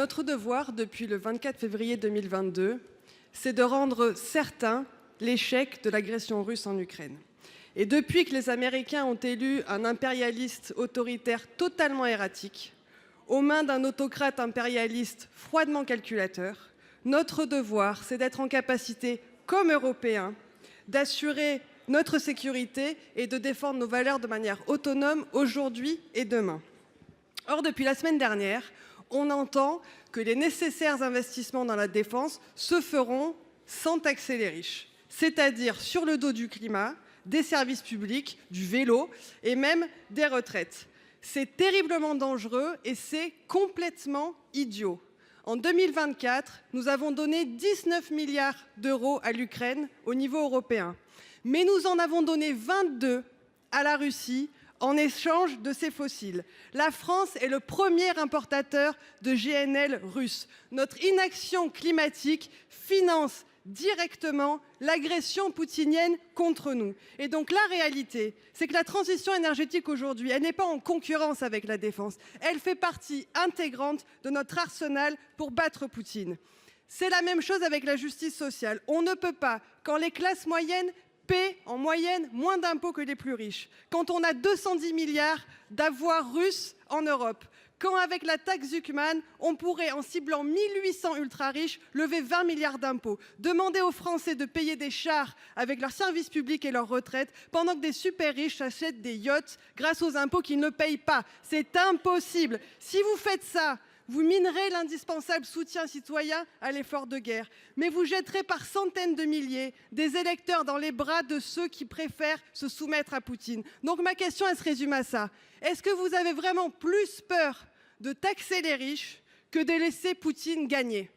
Notre devoir, depuis le 24 février 2022, c'est de rendre certain l'échec de l'agression russe en Ukraine. Et depuis que les Américains ont élu un impérialiste autoritaire totalement erratique, aux mains d'un autocrate impérialiste froidement calculateur, notre devoir, c'est d'être en capacité, comme Européens, d'assurer notre sécurité et de défendre nos valeurs de manière autonome aujourd'hui et demain. Or, depuis la semaine dernière, on entend que les nécessaires investissements dans la défense se feront sans taxer les riches, c'est-à-dire sur le dos du climat, des services publics, du vélo et même des retraites. C'est terriblement dangereux et c'est complètement idiot. En 2024, nous avons donné 19 milliards d'euros à l'Ukraine au niveau européen, mais nous en avons donné 22 à la Russie en échange de ses fossiles. La France est le premier importateur de GNL russe. Notre inaction climatique finance directement l'agression poutinienne contre nous. Et donc la réalité, c'est que la transition énergétique aujourd'hui, elle n'est pas en concurrence avec la défense. Elle fait partie intégrante de notre arsenal pour battre Poutine. C'est la même chose avec la justice sociale. On ne peut pas, quand les classes moyennes paient en moyenne moins d'impôts que les plus riches, quand on a 210 milliards d'avoirs russes en Europe, quand avec la taxe Zuckman, on pourrait, en ciblant 1800 ultra-riches, lever 20 milliards d'impôts, demander aux Français de payer des chars avec leurs services publics et leurs retraites, pendant que des super-riches achètent des yachts grâce aux impôts qu'ils ne payent pas. C'est impossible. Si vous faites ça, vous minerez l'indispensable soutien citoyen à l'effort de guerre, mais vous jetterez par centaines de milliers des électeurs dans les bras de ceux qui préfèrent se soumettre à Poutine. Donc ma question, elle se résume à ça. Est-ce que vous avez vraiment plus peur de taxer les riches que de laisser Poutine gagner ?